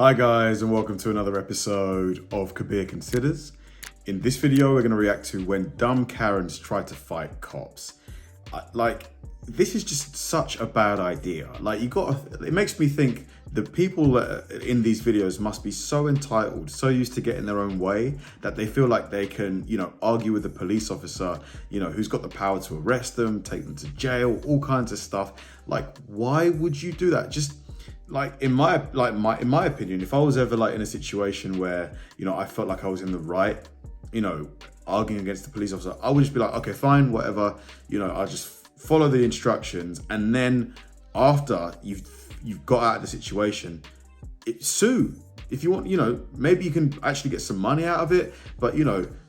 Hi guys, and welcome to another episode of Kabir Considers. In this video, we're going to react to when dumb Karens try to fight cops. This is just such a bad idea. It makes me think the people in these videos must be so entitled, so used to getting their own way that they feel like they can, argue with the police officer, who's got the power to arrest them, take them to jail, all kinds of stuff. Why would you do that? Just in my opinion, if I was ever in a situation where I felt like I was in the right, arguing against the police officer, I would just be like, okay, fine, whatever, I'll just follow the instructions, and then after you've got out of the situation, sue if you want. Maybe you can actually get some money out of it, but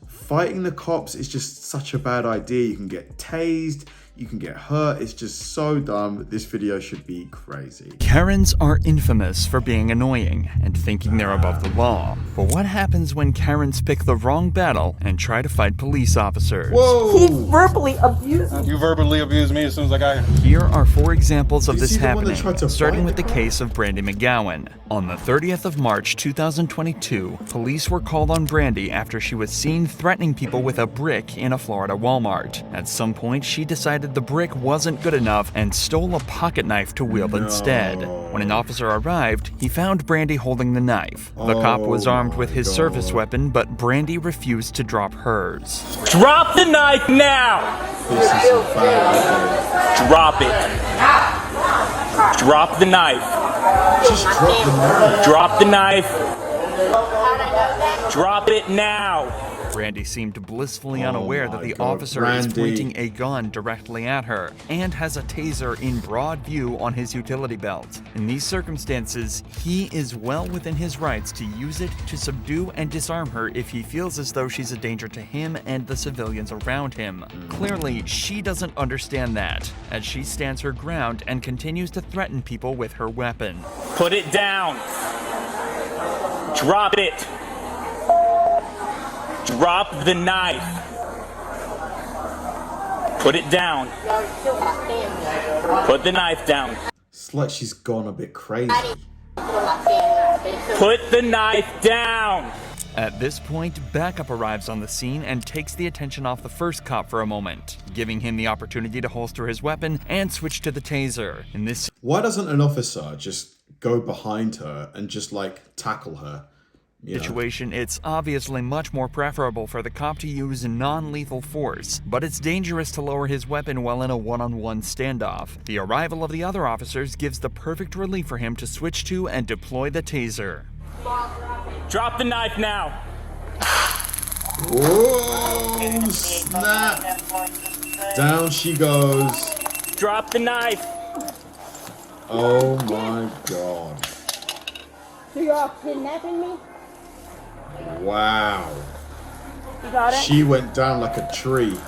fighting the cops is just such a bad idea. You can get tased, you can get hurt. It's just so dumb. This video should be crazy. Karens are infamous for being annoying and thinking they're above the law. But what happens when Karens pick the wrong battle and try to fight police officers? Whoa! He verbally abused me. You verbally abused me as soon as I got here. Here are 4 examples of this the one that happening, tried to starting fight with the the case of Brandy McGowan. On the 30th of March 2022, police were called on Brandy after she was seen threatening people with a brick in a Florida Walmart. At some point, she decided the brick wasn't good enough and stole a pocket knife to wield instead. When an officer arrived, he found Brandy holding the knife. The cop was armed with his service weapon, but Brandy refused to drop hers. Drop the knife now! Drop it. Drop the knife. Just drop the knife. Drop the knife. Drop it now. Brandy seemed blissfully unaware that the God, officer is Brandy. pointing a gun directly at her and has a taser in broad view on his utility belt. In these circumstances, he is well within his rights to use it to subdue and disarm her if he feels as though she's a danger to him and the civilians around him. Clearly, she doesn't understand that, as she stands her ground and continues to threaten people with her weapon. Put it down. Drop it. Drop the knife. Put it down. Put the knife down. It's like she's gone a bit crazy. Put the knife down. At this point, backup arrives on the scene and takes the attention off the first cop for a moment, giving him the opportunity to holster his weapon and switch to the taser. In this Why doesn't an officer just go behind her and just tackle her? situation, it's obviously much more preferable for the cop to use non-lethal force, but it's dangerous to lower his weapon while in a one-on-one standoff. The arrival of the other officers gives the perfect relief for him to switch to and deploy the taser. Drop the knife now. Whoa, snap! Down she goes. Drop the knife. Oh my God. So you're all kidnapping me? Wow. You got it? She went down like a tree.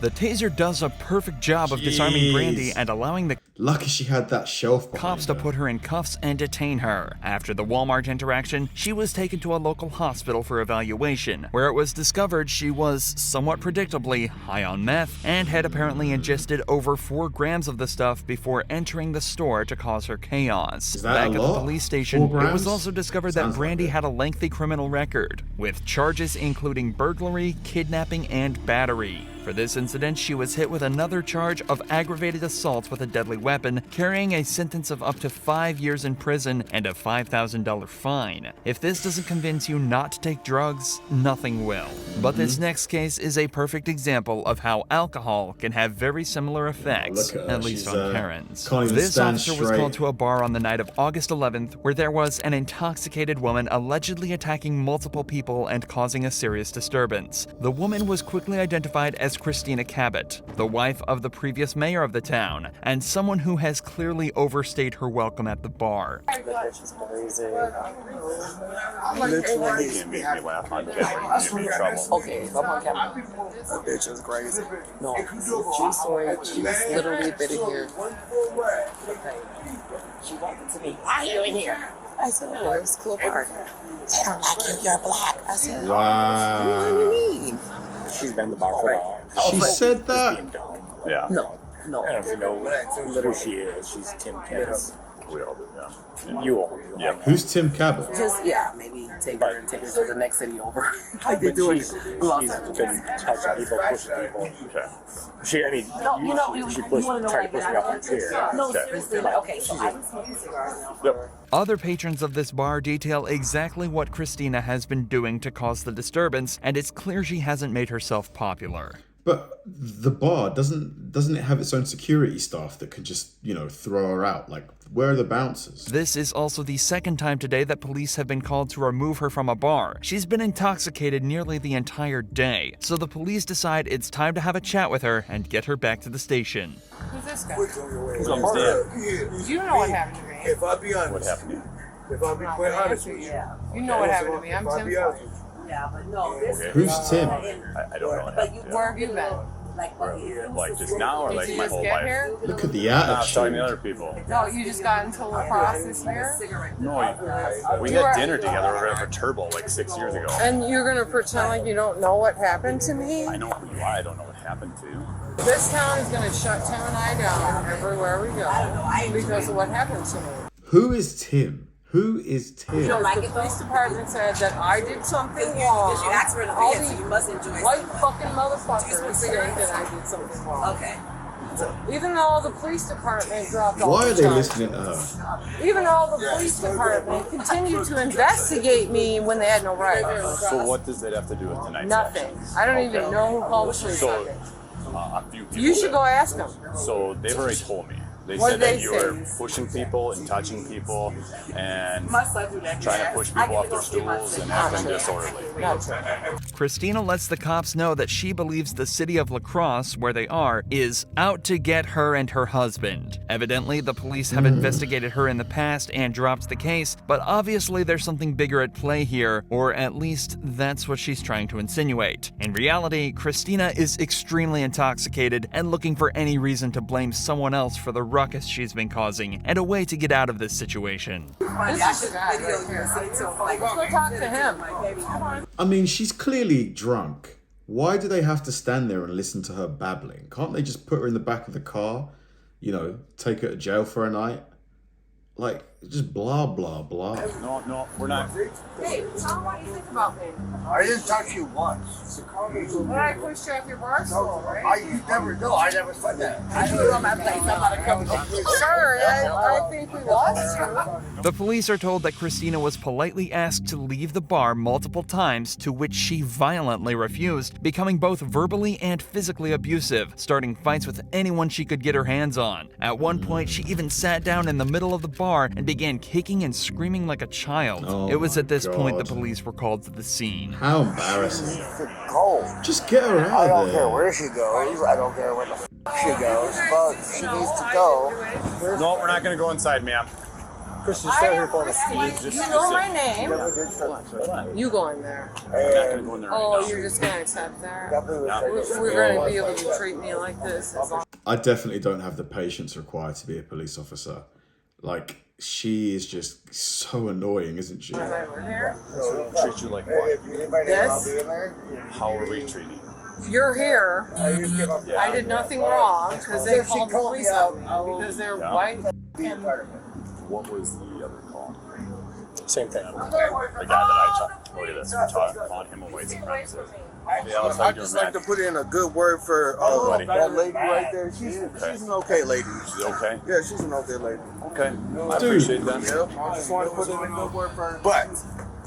The taser does a perfect job of disarming Brandy and allowing the Lucky she had that shelf behind cops to her. put her in cuffs and detain her. After the Walmart interaction, she was taken to a local hospital for evaluation, where it was discovered she was, somewhat predictably, high on meth and had apparently ingested over 4 grams of the stuff before entering the store to cause her chaos. Is that Back a at the lot? police station, 4 it was grams? also discovered Sounds that Brandy like it. had a lengthy criminal record, with charges including burglary, kidnapping, and battery. For this incident, she was hit with another charge of aggravated assault with a deadly weapon, carrying a sentence of up to 5 years in prison and a $5,000 fine. If this doesn't convince you not to take drugs, nothing will. But this next case is a perfect example of how alcohol can have very similar effects, look at her. at least She's, on Karens. can't even This stand officer was straight. called to a bar on the night of August 11th, where there was an intoxicated woman allegedly attacking multiple people and causing a serious disturbance. The woman was quickly identified as Christina Cabot, the wife of the previous mayor of the town, and someone who has clearly overstayed her welcome at the bar. She's crazy. Literally can't make me laugh on camera. You get me in trouble. Okay, I'm on camera. That bitch is crazy. No, true story. She was literally been in here. She walked into me. Why are you in here? I said, oh, it was a cool bar. They don't like you. You're black. I said, Wow. what do you mean? She's been the bar for a while. She said that? Yeah. No. I don't know who she is. She's Tim Kenneth. We all do, yeah. You all. Yeah. Who's Tim Cabot? Just maybe take her to the next city over. Like they do She's it. been touching people, pushing people. Okay. She tried to push me off her chair. No, seriously. Okay, so I was smoking cigars now. Yep. Other patrons of this bar detail exactly what Christina has been doing to cause the disturbance, and it's clear she hasn't made herself popular. But the bar doesn't it have its own security staff that could just, throw her out? Like, where are the bouncers? This is also the second time today that police have been called to remove her from a bar. She's been intoxicated nearly the entire day, so the police decide it's time to have a chat with her and get her back to the station. Who's this guy? His name's Dan. You know what happened to me. If I be honest, What happened to you? if I be quite honest with you, You know what happened to me. I'm if I Tim. be honest with you, Yeah, but no, this Okay. Who's Tim? I don't know what happened to you. Where have you been? Like just now or Did like you my just whole get life? here? Look at the No, I was talking to attitude. other people. No, you just got into lacrosse this year? No, we You had are- dinner together over at Turbo like 6 years ago. And you're gonna pretend like you don't know what happened to me? I know who you are. I don't know what happened to you. This town is gonna shut Tim and I down everywhere we go because of what happened to me. Who is Tim? Who is Tim? The police department said that I did something wrong. You asked for the All so you these must enjoy white fucking motherfuckers think that I did something wrong. Okay. Even though the police department dropped all Why the are they charges. listening to her? Even though the police department continued to investigate me when they had no right. So what does that have to do with tonight's Nothing. actions? I don't even know who called the police on So me. a few people. You should go ask them. So they've already told me. They What said did that they you say? were pushing people and touching people and My son do that. trying to push people off their stools and acting disorderly. Not true. Christina lets the cops know that she believes the city of La Crosse, where they are, is out to get her and her husband. Evidently, the police have investigated her in the past and dropped the case, but obviously there's something bigger at play here, or at least that's what she's trying to insinuate. In reality, Christina is extremely intoxicated and looking for any reason to blame someone else for the ruckus she's been causing and a way to get out of this situation. This is the guy right here. Let's go talk to him. Come on. I mean, she's clearly drunk. Why do they have to stand there and listen to her babbling? Can't they just put her in the back of the car? Take her to jail for a night? Like, just blah, blah, blah. No, we're not. Hey, tell me what you think about me. I didn't talk to you once. When I pushed you off your bar stool, right? You never know. I never said that. I do it on my place. I'm not a company. Sure, I think we lost you. The police are told that Christina was politely asked to leave the bar multiple times, to which she violently refused, becoming both verbally and physically abusive, starting fights with anyone she could get her hands on. At one point, she even sat down in the middle of the bar and began kicking and screaming like a child. Oh It was at this my point the God. police were called to the scene. How embarrassing. Go. Just get her I out don't of care there. where she goes. I don't care where the she goes. But she needs to go. No, we're not going to go inside, ma'am. I am Christine. You know my name. You go in there. Oh, you're just gonna accept that? We're gonna be able to treat me like this as long I definitely don't have the patience required to be a police officer. Like, she is just so annoying, isn't she? as I work here. Treat you like what? This, How are we treating you? you're here. I did nothing wrong because they called the police on me because they're white. What was the other call? Same thing. The guy that I talked. Look at this. We talked on him a white supremacist. Yeah, I'll tell I'd you, just man. like to put in a good word for buddy. that lady right there. She's an okay lady. She's okay. Yeah, she's an okay lady. Okay. I appreciate that. Yep. I just want to put in a good word for her. But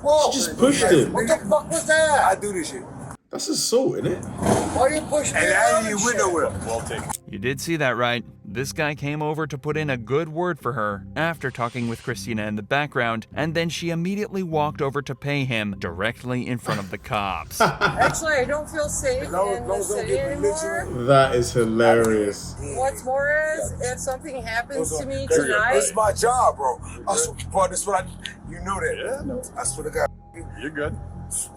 whoa, She just pushed him. what the fuck was that? I do this shit. That's assault, isn't it? Why you push me? And I ain't even with nowhere. Well taken. You did see that right. This guy came over to put in a good word for her after talking with Christina in the background, and then she immediately walked over to pay him directly in front of the cops. Actually, I don't feel safe in the city anymore. That is hilarious. What's more is, if something happens to me This tonight, is my job, bro. Bro, this is what you know that. Yeah. I swear to God. You're good.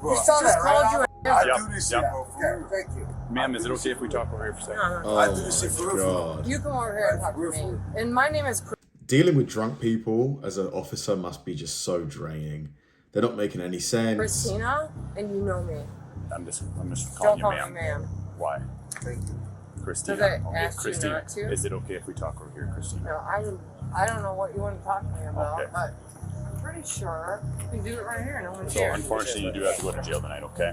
Bro, just called you. I Yep, do this yep. shit, bro. For real. Thank you. Ma'am, is it okay if we talk over here for a second? Oh I do this shit for my real. God. You come over here and talk to me. And my name is Chris. Dealing with drunk people as an officer must be just so draining. They're not making any sense. Christina, and you know me. I'm just Don't calling you call me ma'am. ma'am. Why? Thank you. Christina. Did I ask you Christina, not to? is it okay if we talk over here, Christina? No, I don't know what you want to talk to me about, Okay. but I'm pretty sure we can do it right here. No one's So here. unfortunately, you do have to go to jail tonight, okay?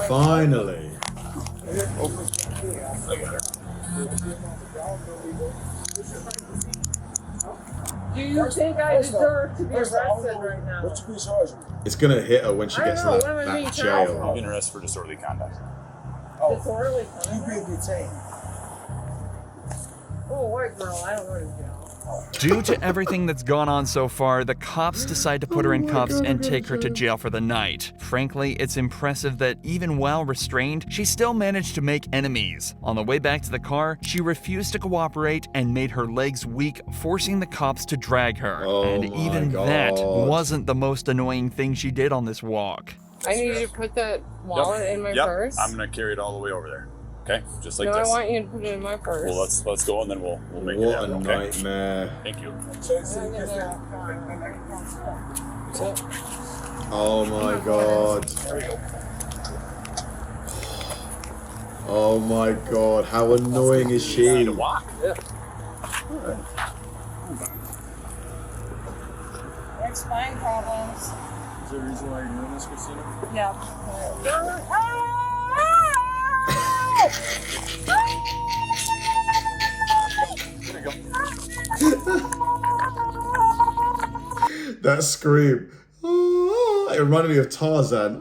Finally. I got her. Do you think I deserve to be arrested right now? It's gonna hit her when she gets to I don't know, what am I being that charged jail. You've been arrested for disorderly conduct. Disorderly conduct? Oh, white girl, I don't go to jail. Due to everything that's gone on so far, the cops decide to put her in cuffs and take her to jail for the night. Frankly, it's impressive that even while restrained, she still managed to make enemies. On the way back to the car, she refused to cooperate and made her legs weak, forcing the cops to drag her. Oh And my even God. that wasn't the most annoying thing she did on this walk. I need you to put that wallet in my purse. I'm gonna carry it all the way over there. Okay, just like No, this. I want you to put it in my purse. Well, let's go and then we'll make it What a happen. Okay. nightmare. Thank you. Oh my God. Oh my God, how annoying is You need she? to walk. It's spine problems. Is there a reason why you're doing this, Christina? Yeah. That scream. Ah, it reminded me of Tarzan.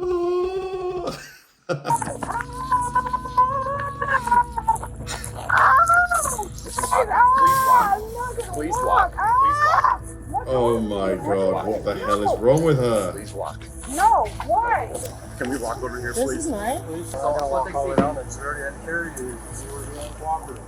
Please walk. Please walk. Oh my God, what the hell is wrong with her? Please walk. No, why? Can we walk over here, This please? is mine. Please, I'm gonna walk all the way down and already had to carry you. See where you're cooperative.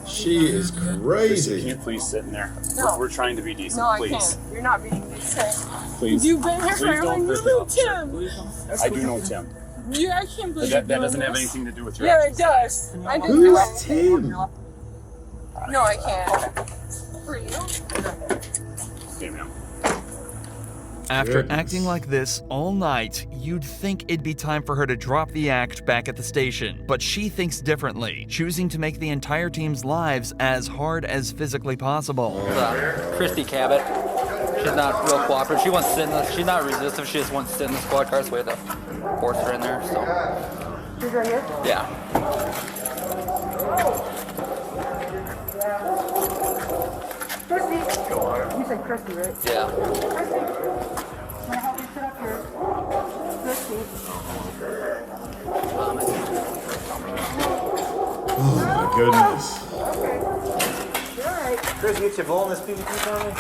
She is Can crazy. you please sit in there? No. We're trying to be decent, No, I please. can't. You're not being decent. Please. You've been here Please forever don't and you hurt the know officer. Tim. I do know Tim. I can't believe That you're doesn't doing have this. anything to do with your Yeah, it actions. does. I didn't Who do is anything. Tim? No, I can't. For you? Okay, ma'am. After Goodness. acting like this all night, you'd think it'd be time for her to drop the act back at the station. But she thinks differently, choosing to make the entire team's lives as hard as physically possible. Christy Cabot. She's not real cooperative. She wants to sit in the, she's not resistive. She just wants to sit in the squad car. So we had to force her in there. So. She's right here. Yeah. Christy. You said Christy, right? Yeah. Christy. Can I help you sit up here? Christy. Oh my goodness. Okay. You're all right. Chris, get your blow on this PvP for me?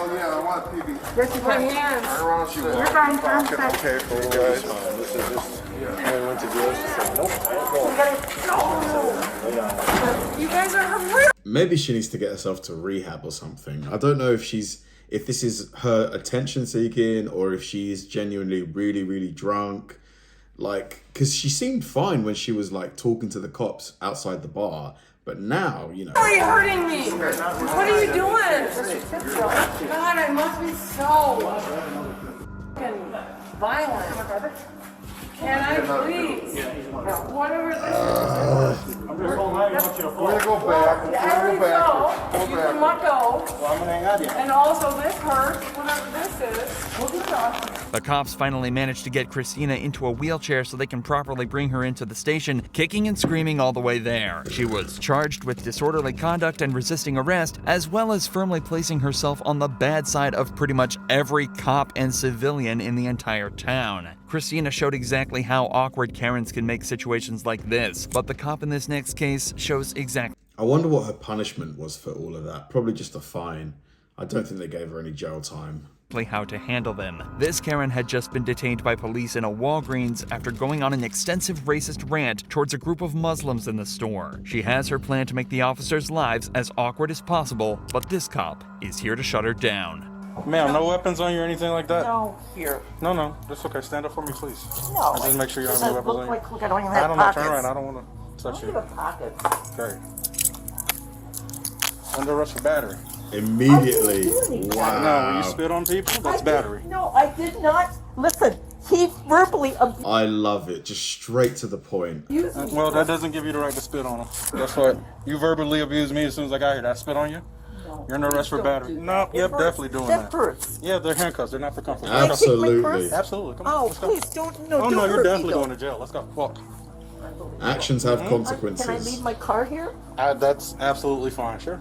Christy, my hands. You're fine. I'm set. Okay, for you guys. This is just, I went to jail. You guys are real. Maybe she needs to get herself to rehab or something. I don't know if this is her attention seeking or if she's genuinely really, really drunk. Like, because she seemed fine when she was like talking to the cops outside the bar. But now, you know. Why are you hurting me? What are you doing? God, I must be so fucking violent. Can I please? Whatever this is. I'm just holding on. You want you to fall. Go back. There we go. You can let go. Well, I'm gonna hang on to you. And also this hurts, whatever this is. We'll be done. The cops finally managed to get Christina into a wheelchair so they can properly bring her into the station, kicking and screaming all the way there. She was charged with disorderly conduct and resisting arrest, as well as firmly placing herself on the bad side of pretty much every cop and civilian in the entire town. Christina showed exactly how awkward Karens can make situations like this, but the cop in this next case shows exactly I wonder what her punishment was for all of that. Probably just a fine. I don't think they gave her any jail time. how to handle them. This Karen had just been detained by police in a Walgreens after going on an extensive racist rant towards a group of Muslims in the store. She has her plan to make the officers' lives as awkward as possible, but this cop is here to shut her down. Ma'am, no weapons on you or anything like that? No, here. No, that's okay. Stand up for me, please. No. And just make sure you don't have any weapons on you. Look, I don't even I have don't know. pockets. Turn around. I don't want to. touch you. Pockets. Great. Under arrest for battery. Immediately. No, when you Wow. spit on people, that's battery. No, I did not. Listen, he verbally abused I love it. Just straight to the point. me. Well, that doesn't give you the right to spit on them. Guess what? You verbally abused me as soon as I got here. Did I spit on you? No, You're under arrest for don't battery. do No, that. yep, It hurts. definitely doing That that. hurts. Yeah, they're handcuffs. They're not for comfort. Absolutely. Absolutely. Come on. Oh, Let's go. please don't. No, Oh, don't no, hurt you're me, definitely though. going to jail. Let's go. Walk. Actions have Can I consequences. leave my car here? That's absolutely fine. Sure.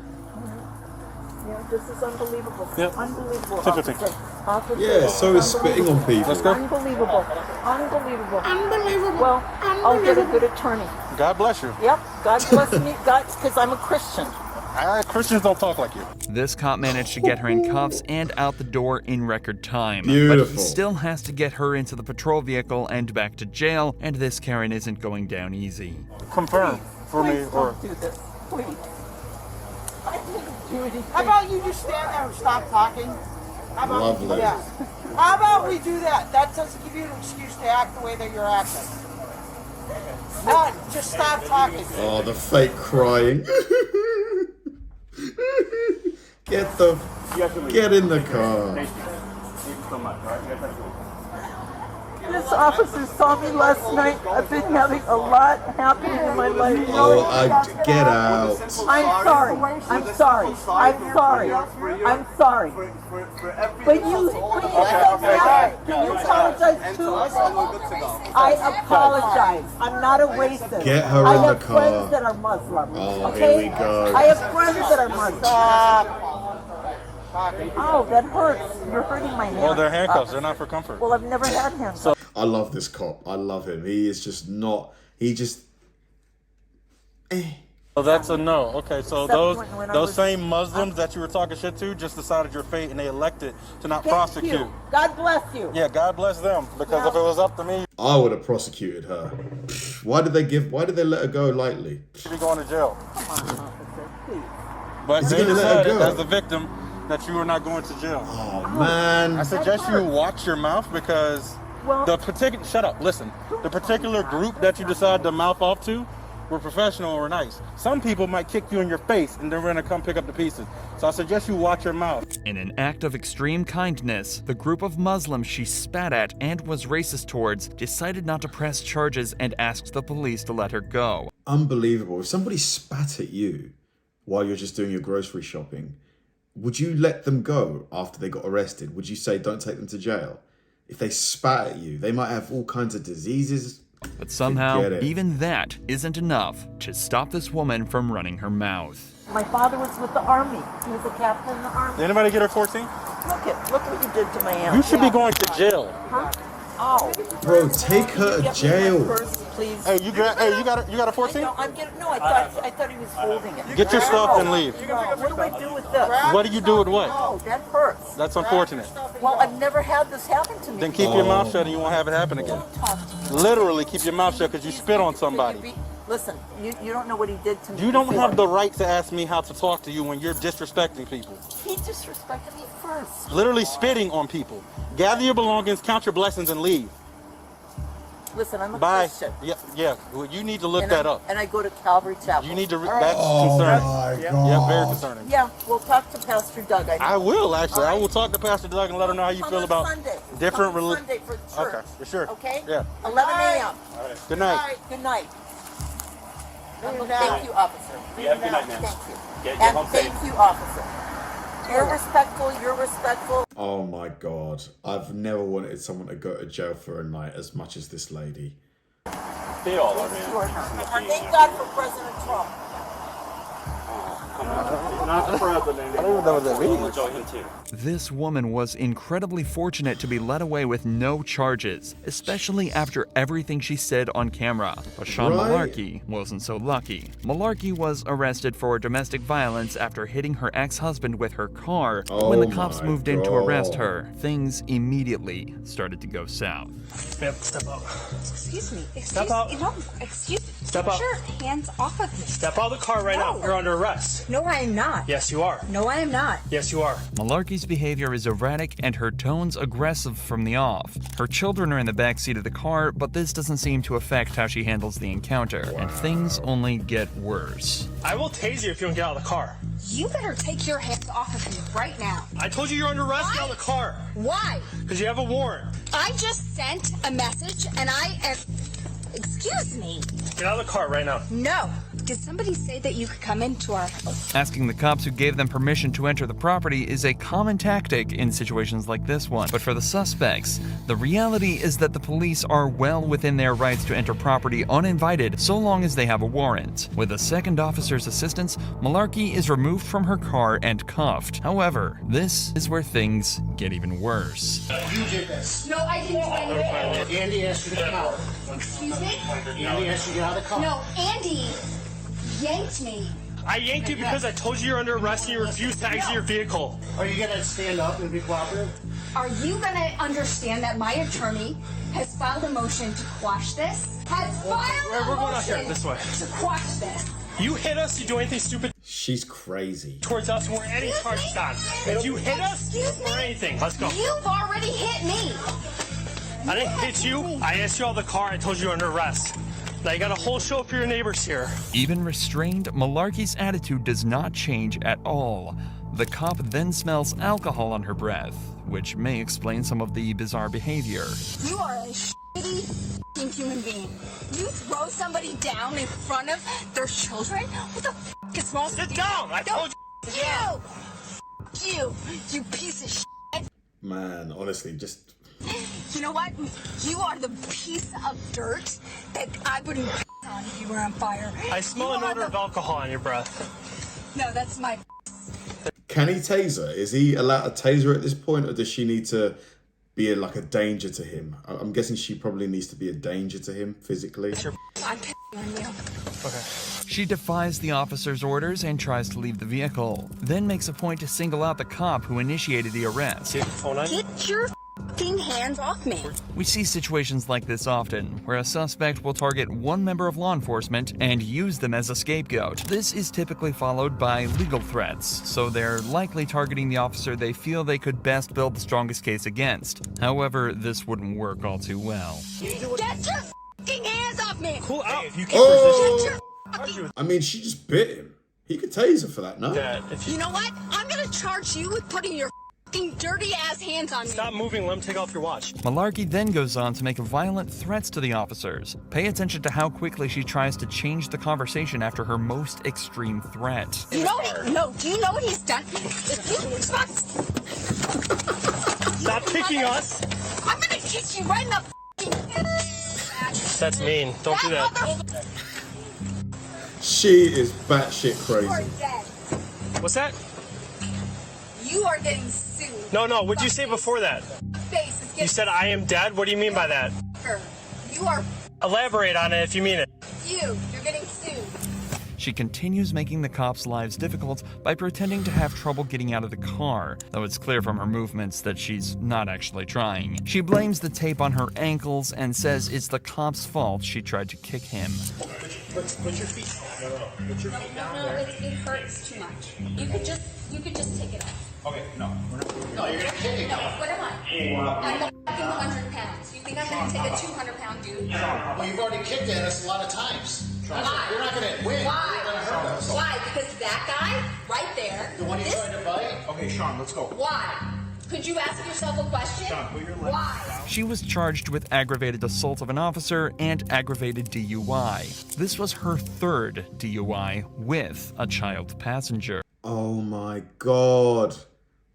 Yeah, this is unbelievable. Yep. Unbelievable. 10-15. Officer, Yeah, so is spitting on people. Let's go. Unbelievable. Unbelievable. Unbelievable. Well, I'll get a good attorney. God bless you. Yep. God bless me. God, because I'm a Christian. Christians don't talk like you. This cop managed to get her in cuffs and out the door in record time. But Beautiful. he still has to get her into the patrol vehicle and back to jail, and this Karen isn't going down easy. Confirm for me Please or don't do this. Please. I didn't do anything. How about you just stand there and stop talking? How about Lovely. we do that? How about we do that? That doesn't give you an excuse to act the way that you're acting. No, just stop talking. Oh, the fake crying. Get in the car. Thank you so much. All right, you guys have a good one. This officer saw me last night. I've been having a lot happening in my life. Oh, get out. I'm sorry. I'm sorry. I'm sorry. I'm sorry. But you, can you apologize too? I apologize. I'm not a racist. Get her I in the have car. friends that are Muslim. Oh, okay? here we go. I have friends that are Muslim. Oh, that hurts. You're hurting my hand. well, they're handcuffs. They're not for comfort. Well, I've never had handcuffs. I love this cop. I love him. He is just not. He just. So that's a no. Okay, so Except when I those was- same Muslims that you were talking shit to just decided your fate and they elected to not Thank prosecute. you. God bless you. Yeah, God bless them. Because if it was up to me, I would have prosecuted her. Why did they let her go lightly? you'd be going to jail. Come on, officer, please. But Is he they gonna let her decided go? as the victim that you were not going to jail. Oh man. I suggest you watch your mouth because Well- the particular shut up, listen. The particular group that you decide to mouth off to were professional or nice. Some people might kick you in your face and they're gonna come pick up the pieces. So I suggest you watch your mouth. In an act of extreme kindness, the group of Muslims she spat at and was racist towards decided not to press charges and asked the police to let her go. Unbelievable. If somebody spat at you while you're just doing your grocery shopping, would you let them go after they got arrested? Would you say don't take them to jail? If they spat at you, they might have all kinds of diseases. But somehow, Forget it. even that isn't enough to stop this woman from running her mouth. My father was with the Army. He was a captain in the Army. Did anybody get her 14? Look what you did to my aunt. You should be going to jail. Huh? Oh. Bro, take her to Get me jail. my purse, please. Hey, you got a 14? No, I thought he was holding it. Get your stuff and leave. No, what do I do with this? What do you do with what? Oh, that hurts. That's unfortunate. Well, I've never had this happen to me. Then keep your mouth shut and you won't have it happen again. Talk to me. Literally keep your mouth shut because you spit on somebody. Listen, you don't know what he did to me. You don't before. have the right to ask me how to talk to you when you're disrespecting people. He disrespected me first. Literally spitting on people. Gather your belongings, count your blessings, and leave. Listen, I'm a Bye. Christian. Yeah. Well, you need to look And that I'm- up. And I go to Calvary Chapel. You need to. All right. That's Oh concerning. my Yeah, God. very concerning. Yeah, we'll talk to Pastor Doug. I will actually. All right. I will talk to Pastor Doug and let him know how you Come feel on about Sunday. different Come on religions. Sunday for church. Okay, for sure. Okay? Yeah. 11 a.m. Good night. All right, good night. Thank you, officer. You have a good night, man. Thank you. Get And home safe. thank you, officer. You're respectful. You're respectful. Oh my God. I've never wanted someone to go to jail for a night as much as this lady. They all are, man. Thank God for President Trump. Not the president. I don't even know what that means. Enjoy him too. This woman was incredibly fortunate to be let away with no charges, especially after everything she said on camera. But Sean Right. Malarkey wasn't so lucky. Malarkey was arrested for domestic violence after hitting her ex-husband with her car. But when the Oh cops my moved in to arrest God. her, things immediately started to go south. Step up. Excuse me. Step out. No, excuse me. Step Get up. your hands off of me. Step out of the car right now. You're under arrest. No, I am not. Yes, you are. No, I am not. Yes, you are. Malarkey's behavior is erratic and her tone's aggressive from the off. Her children are in the back seat of the car, but this doesn't seem to affect how she handles the encounter, and things only get worse. I will tase you if you don't get out of the car. You better take your hands off of me right now. I told you you're under arrest. Get out of the car. Why? Because you have a warrant. I just sent a message and I am... Excuse me. Get out of the car right now. No. Did somebody say that you could come into our house? Asking the cops who gave them permission to enter the property is a common tactic in situations like this one. But for the suspects, the reality is that the police are well within their rights to enter property uninvited so long as they have a warrant. With a second officer's assistance, Malarkey is removed from her car and cuffed. However, this is where things get even worse. You did this. No, I didn't do anything. Andy asked you to come out. Excuse me? Andy asked you to get out of the car. No, Andy yanked me. I yanked you because I told you you're under arrest and you refused to exit your vehicle. Are you gonna stand up and be cooperative? Are you gonna understand that my attorney has filed a motion to quash this? Has filed a We're going out here, motion this way. to quash this. You hit us, you do anything stupid She's crazy. towards us, and we're any charges on. If you hit us Excuse me? or anything, let's go. You've already hit me. I didn't hit you. I asked you out of the car. I told you you're under arrest. Now you got a whole show for your neighbors here. Even restrained, Malarkey's attitude does not change at all. The cop then smells alcohol on her breath, which may explain some of the bizarre behavior. You are a shitty f***ing human being. You throw somebody down in front of their children? What the f*** is wrong with you? Sit down. I told you. You piece of shit. Man, honestly, just... You know what? You are the piece of dirt that I wouldn't piss on if you were on fire. I smell You an are odor the- of alcohol on your breath. No, that's my... Can he tase her? Is he allowed to tase her at this point, or does she need to be like a danger to him? I'm guessing she probably needs to be a danger to him physically. I'm pissing on you. Okay. She defies the officer's orders and tries to leave the vehicle, then makes a point to single out the cop who initiated the arrest. See your phone on? Get your f***ing hands off me. We see situations like this often, where a suspect will target one member of law enforcement and use them as a scapegoat. This is typically followed by legal threats, so they're likely targeting the officer they feel they could best build the strongest case against. However, this wouldn't work all too well. Get your f***ing hands off me. Cool out. Get your Oh! f***ing... I mean, she just bit him. He could tase her for that, no? Dad, if You you know what? I'm gonna charge you with putting your f***ing dirty ass hands on me. stop moving, let him take off your watch. Malarkey then goes on to make violent threats to the officers. Pay attention to how quickly she tries to change the conversation after her most extreme threat. You know what? No. Do you know what he's done? If you Stop kicking us. I'm gonna kick you right in the f***ing... That's mean. Don't do that. Motherfucker, She is batshit you are crazy. dead. What's that? You are getting sued. No, what'd you say before that? Face is You getting said I am dead? What do you mean by that? You are Elaborate on it if you mean it. You're getting sued. She continues making the cops' lives difficult by pretending to have trouble getting out of the car, though it's clear from her movements that she's not actually trying. She blames the tape on her ankles and says it's the cop's fault she tried to kick him. Put your feet. No, it hurts too much. You could just take it off. Okay, no. No, you're gonna kick it. No, what am I? I'm fucking 100 pounds. You think I'm gonna take a 200-pound dude? Well, you've already kicked at us a lot of times. Why? You're not gonna win. Why? You're gonna hurt us. Why? Because that guy right there. The one you tried to fight? Okay, Sean, let's go. Why? Could you ask yourself a question? Sean, put your leg Why? She was charged with aggravated assault of an officer and aggravated DUI. This was her third DUI with a child passenger. Oh my god.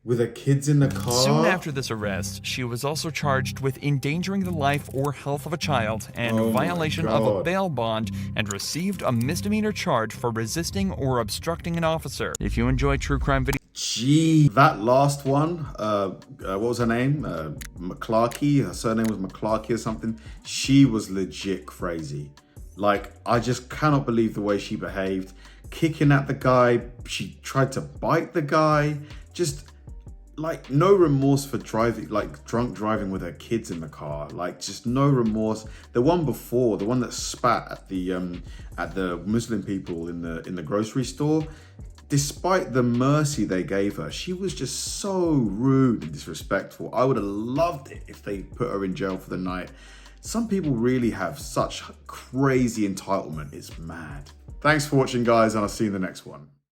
With her kids in the car? Soon after this arrest, she was also charged with endangering the life or health of a child and Oh my violation of a God. bail bond, and received a misdemeanor charge for resisting or obstructing an officer. If you enjoy true crime videos, Gee, that last one, what was her name? McClarkey, her surname was McClarkey or something. She was legit crazy. Like, I just cannot believe the way she behaved. Kicking at the guy, she tried to bite the guy. Just, like no remorse for driving, like drunk driving with her kids in the car, like just no remorse. The one before, the one that spat at the Muslim people in the grocery store, despite the mercy they gave her, she was just so rude and disrespectful. I would have loved it if they put her in jail for the night. Some people really have such crazy entitlement, it's mad. Thanks for watching, guys, and I'll see you in the next one.